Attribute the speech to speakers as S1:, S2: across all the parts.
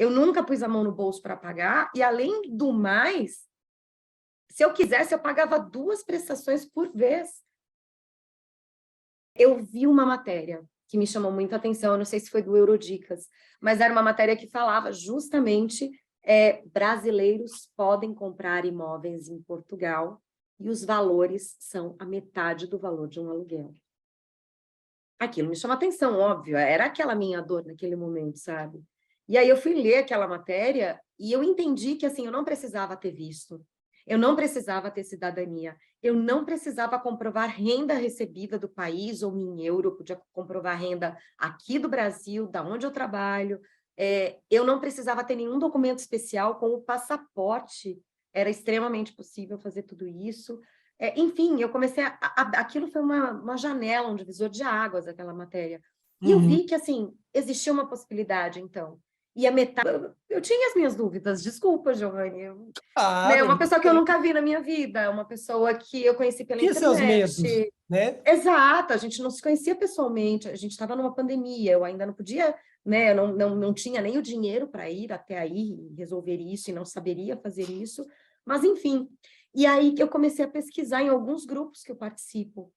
S1: Eu nunca pus a mão no bolso para pagar, e além do mais, se eu quisesse, eu pagava 2 prestações por vez. Eu vi uma matéria que me chamou muito a atenção, eu não sei se foi do Eurodicas, mas era uma matéria que falava justamente brasileiros podem comprar imóveis em Portugal e os valores são a metade do valor de um aluguel. Aquilo me chamou a atenção, óbvio, era aquela minha dor naquele momento, sabe? E aí eu fui ler aquela matéria e eu entendi que, assim, eu não precisava ter visto, eu não precisava ter cidadania, eu não precisava comprovar renda recebida do país ou em euro, eu podia comprovar renda aqui do Brasil, da onde eu trabalho, eu não precisava ter nenhum documento especial, com o passaporte era extremamente possível fazer tudo isso. Enfim, eu comecei aquilo foi uma janela, um divisor de águas, aquela matéria. E eu vi que, assim, existia uma possibilidade, então. E a metade... Eu tinha as minhas dúvidas, desculpa, Giovanni. Né?
S2: Claro,
S1: Uma pessoa que eu nunca vi na minha vida, uma pessoa que eu conheci pela
S2: tinha seus medos,
S1: internet.
S2: né?
S1: Exato, a gente não se conhecia pessoalmente, a gente estava numa pandemia, eu ainda não podia, né? Eu não tinha nem o dinheiro para ir até aí e resolver isso, e não saberia fazer isso, mas enfim. E aí que eu comecei a pesquisar em alguns grupos que eu participo,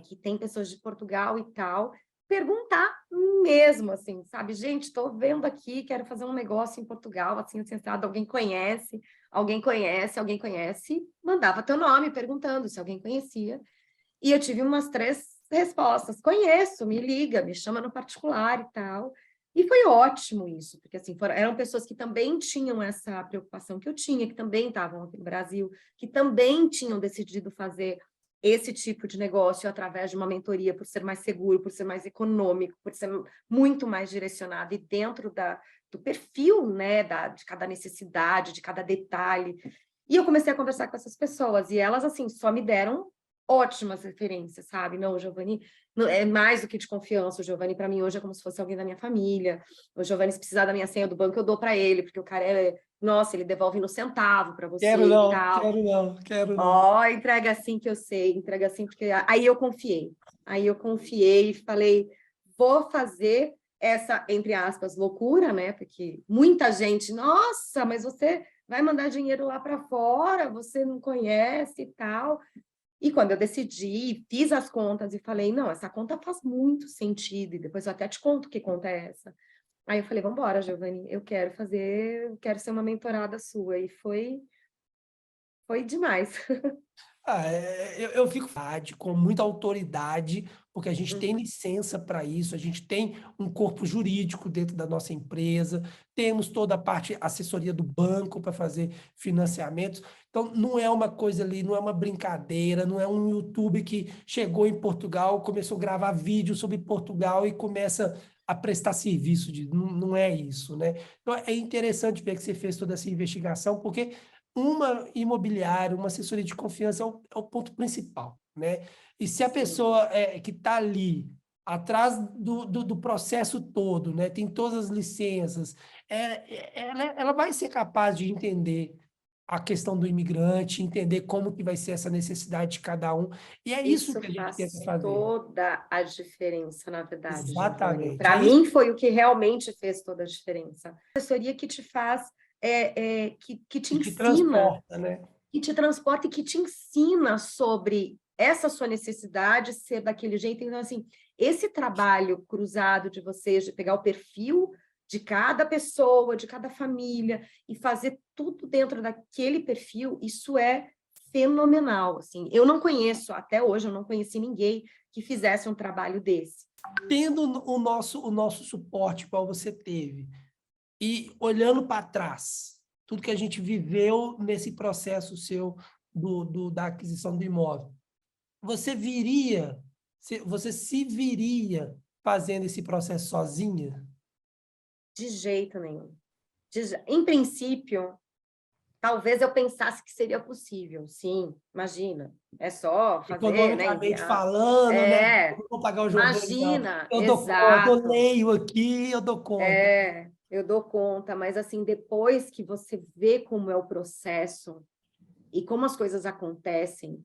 S1: que tem pessoas de Portugal e tal, perguntar mesmo, assim, sabe? Gente, estou vendo aqui, quero fazer um negócio em Portugal, assim, assado, alguém conhece? Alguém conhece? Alguém conhece? Mandava teu nome perguntando se alguém conhecia. E eu tive umas 3 respostas. Conheço, me liga, me chama no particular e tal. E foi ótimo isso, porque assim, eram pessoas que também tinham essa preocupação que eu tinha, que também estavam aqui no Brasil, que também tinham decidido fazer esse tipo de negócio através de uma mentoria, por ser mais seguro, por ser mais econômico, por ser muito mais direcionado e dentro do perfil, né, de cada necessidade, de cada detalhe. E eu comecei a conversar com essas pessoas, e elas, assim, só me deram ótimas referências, sabe? Não, o Giovanni é mais do que de confiança. O Giovanni, para mim, hoje é como se fosse alguém da minha família. O Giovanni, se precisar da minha senha do banco, eu dou para ele, porque o cara nossa, ele devolve no centavo para você
S2: Quero
S1: e
S2: não,
S1: tal.
S2: quero não, quero não.
S1: Ó, entrega assim que eu sei, entrega assim, porque aí eu confiei. Aí eu confiei e falei, vou fazer essa, entre aspas, loucura, né? Porque muita gente, nossa, mas você vai mandar dinheiro lá para fora, você não conhece e tal. E quando eu decidi, fiz as contas e falei, não, essa conta faz muito sentido, e depois eu até te conto que conta é essa. Aí eu falei, vamos embora, Giovanni, eu quero ser uma mentorada sua. E foi demais.
S2: Eu fico com muita autoridade, porque a gente tem
S1: Uhum.
S2: licença para isso, a gente tem um corpo jurídico dentro da nossa empresa, temos toda a parte assessoria do banco para fazer financiamentos. Então, não é uma coisa ali, não é uma brincadeira, não é um YouTube que chegou em Portugal, começou a gravar vídeo sobre Portugal e começa a prestar serviço não, não é isso, né? Então, é interessante ver que você fez toda essa investigação, porque uma imobiliária, uma assessoria de confiança é o ponto principal, né? E se a
S1: Sim.
S2: pessoa que está ali, atrás do processo todo, né? Tem todas as licenças, ela vai ser capaz de entender a questão do imigrante, entender como que vai ser essa necessidade de cada um, e é isso
S1: Isso
S2: que a gente tenta
S1: faz
S2: fazer.
S1: toda a diferença, na verdade, Giovanni.
S2: Exatamente,
S1: Para
S2: é isso.
S1: mim, foi o que realmente fez toda a diferença. A assessoria que te faz, que te
S2: E te
S1: ensina,
S2: transporta, né?
S1: que te transporta e que te ensina sobre essa sua necessidade ser daquele jeito. Então, assim, esse trabalho cruzado de vocês, de pegar o perfil de cada pessoa, de cada família, e fazer tudo dentro daquele perfil, isso é fenomenal, assim. Eu não conheço, até hoje, eu não conheci ninguém que fizesse um trabalho desse.
S2: Tendo o nosso suporte, qual você teve, e olhando para trás, tudo que a gente viveu nesse processo seu da aquisição do imóvel, você você se viria fazendo esse processo sozinha?
S1: De jeito nenhum. Em princípio, talvez eu pensasse que seria possível, sim, imagina. É só fazer, né,
S2: Economicamente
S1: enviar.
S2: falando, né?
S1: É,
S2: Eu vou pagar o Giovanni, não.
S1: imagina,
S2: Eu dou conta, eu
S1: exato.
S2: leio aqui, eu dou conta.
S1: Eu dou conta, mas assim, depois que você vê como é o processo e como as coisas acontecem,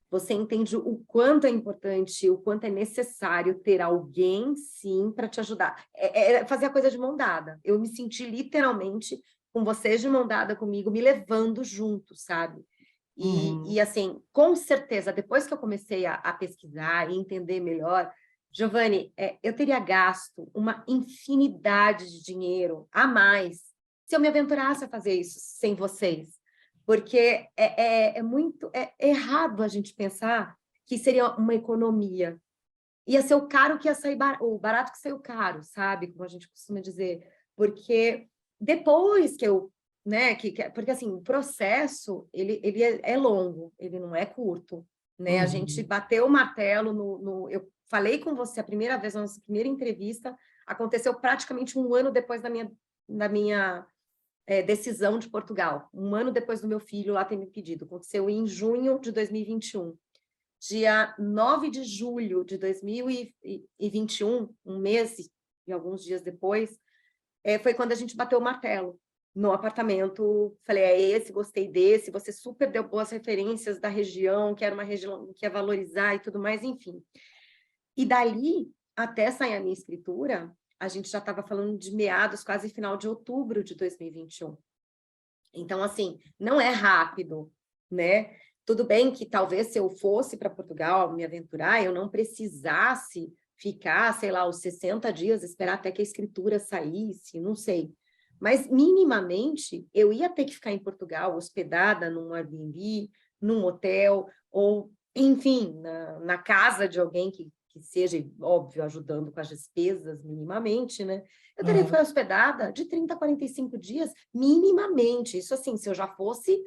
S1: você entende o quanto é importante, o quanto é necessário ter alguém, sim, para te ajudar. É fazer a coisa de mão dada. Eu me senti literalmente com vocês de mão dada comigo, me levando junto, sabe? E
S2: Uhum.
S1: assim, com certeza, depois que eu comecei a pesquisar e entender melhor, Giovanni, eu teria gasto uma infinidade de dinheiro a mais se eu me aventurasse a fazer isso sem vocês. Porque é muito errado a gente pensar que seria uma economia. Ia ser o caro que ia sair, o barato que saiu caro, sabe? Como a gente costuma dizer. Porque depois que eu, né? Porque assim, o processo, ele é longo, ele não é curto, né? A gente
S2: Uhum.
S1: bateu o martelo eu falei com você a primeira vez, na nossa primeira entrevista, aconteceu praticamente um ano depois da minha decisão de Portugal, um ano depois do meu filho lá ter me pedido. Aconteceu em junho de 2021. Dia 9 de julho de 2021, um mês e alguns dias depois, foi quando a gente bateu o martelo no apartamento. Falei, é esse, gostei desse, você super deu boas referências da região, que era uma região que ia valorizar e tudo mais, enfim. E dali, até sair a minha escritura, a gente já estava falando de meados, quase final de outubro de 2021. Então, assim, não é rápido, né? Tudo bem que talvez se eu fosse para Portugal me aventurar, eu não precisasse ficar, sei lá, os 60 dias, esperar até que a escritura saísse, não sei. Mas, minimamente, eu ia ter que ficar em Portugal, hospedada num Airbnb, num hotel, ou, enfim, na casa de alguém que seja, óbvio, ajudando com as despesas minimamente, né? Eu teria que
S2: Aham.
S1: ficar hospedada de 30 a 45 dias, minimamente. Isso assim, se eu já fosse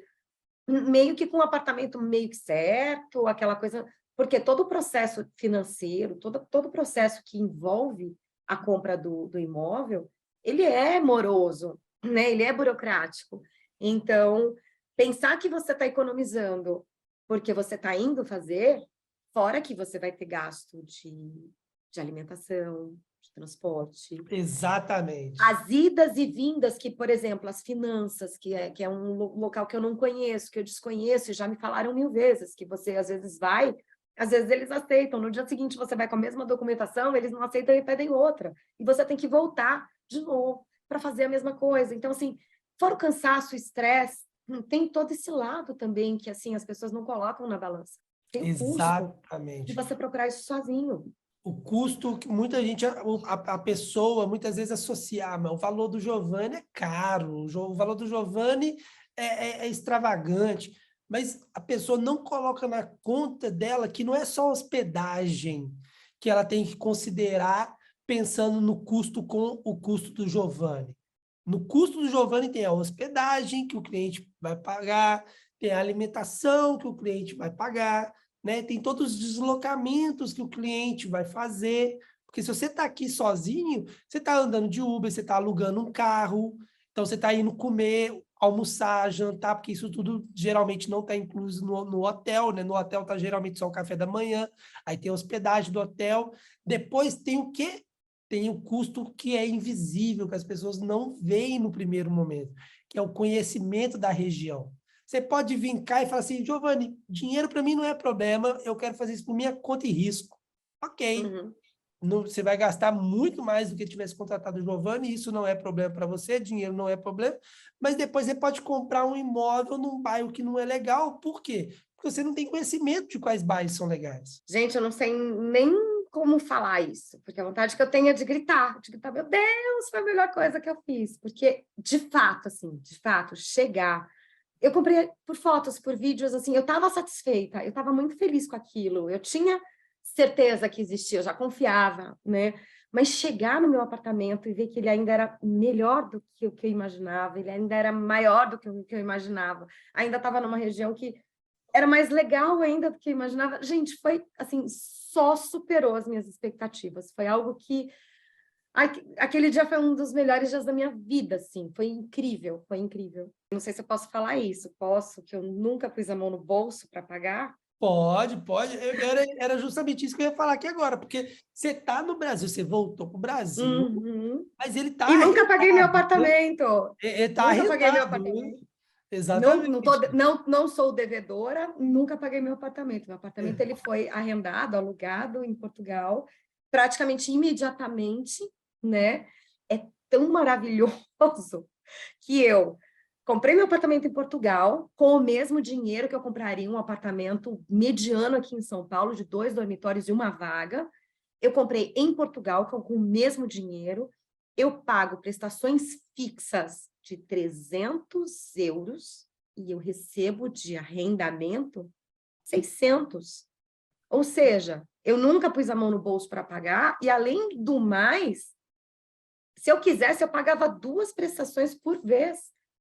S1: meio que com um apartamento meio que certo, aquela coisa... Porque todo o processo financeiro, todo o processo que envolve a compra do imóvel, ele é moroso, né? Ele é burocrático. Então, pensar que você está economizando porque você está indo fazer, fora que você vai ter gasto de alimentação, de transporte,
S2: Exatamente.
S1: as idas e vindas, que, por exemplo, as finanças, que é um local que eu não conheço, que eu desconheço, e já me falaram 1000 vezes, que você às vezes vai, às vezes eles aceitam, no dia seguinte você vai com a mesma documentação, eles não aceitam e pedem outra, e você tem que voltar de novo para fazer a mesma coisa. Então, assim, fora o cansaço, o estresse, tem todo esse lado também que, assim, as pessoas não colocam na balança. Tem o custo de
S2: Exatamente.
S1: você procurar isso sozinho.
S2: O custo que muita gente, a pessoa muitas vezes associa, mas o valor do Giovanni é caro, o valor do Giovanni é extravagante, mas a pessoa não coloca na conta dela que não é só hospedagem que ela tem que considerar pensando no custo com o custo do Giovanni. No custo do Giovanni tem a hospedagem que o cliente vai pagar, tem a alimentação que o cliente vai pagar, né? Tem todos os deslocamentos que o cliente vai fazer. Porque se você está aqui sozinho, você está andando de Uber, você está alugando um carro, então você está indo comer, almoçar, jantar, porque isso tudo geralmente não está incluso no hotel, né? No hotel está geralmente só o café da manhã, aí tem a hospedagem do hotel. Depois tem o quê? Tem o custo que é invisível, que as pessoas não veem no primeiro momento, que é o conhecimento da região. Você pode vir cá e falar assim, Giovanni, dinheiro para mim não é problema, eu quero fazer isso por minha conta e risco. Ok,
S1: Uhum.
S2: você vai gastar muito mais do que tivesse contratado o Giovanni, isso não é problema para você, dinheiro não é problema, mas depois você pode comprar um imóvel num bairro que não é legal, por quê? Porque você não tem conhecimento de quais bairros são legais.
S1: Gente, eu não sei nem como falar isso, porque a vontade que eu tenho é de gritar, meu Deus, foi a melhor coisa que eu fiz, porque, de fato, assim, de fato, chegar... Eu comprei por fotos, por vídeos, assim, eu estava satisfeita, eu estava muito feliz com aquilo, eu tinha certeza que existia, eu já confiava, né? Mas chegar no meu apartamento e ver que ele ainda era melhor do que o que eu imaginava, ele ainda era maior do que o que eu imaginava, ainda estava numa região que era mais legal ainda do que eu imaginava. Gente, foi assim, só superou as minhas expectativas. Foi algo que... aquele dia foi um dos melhores dias da minha vida, assim. Foi incrível, foi incrível. Não sei se eu posso falar isso. Posso, que eu nunca pus a mão no bolso para pagar?
S2: Pode, pode. Era justamente isso que eu ia falar aqui agora, porque você está no Brasil, você voltou para o Brasil,
S1: Uhum.
S2: mas ele
S1: E
S2: está
S1: nunca paguei meu
S2: arretado, né?
S1: apartamento.
S2: Ele está
S1: Nunca paguei meu
S2: arretado, né?
S1: apartamento.
S2: Exatamente.
S1: Não sou devedora, nunca paguei meu apartamento. Meu apartamento ele foi arrendado, alugado em Portugal, praticamente imediatamente, né? É tão maravilhoso que eu comprei meu apartamento em Portugal com o mesmo dinheiro que eu compraria um apartamento mediano aqui em São Paulo, de 2 dormitórios e uma vaga. Eu comprei em Portugal com o mesmo dinheiro. Eu pago prestações fixas de 300 euros e eu recebo de arrendamento 600. Ou seja, eu nunca pus a mão no bolso para pagar e, além do mais, se eu quisesse, eu pagava 2 prestações por vez.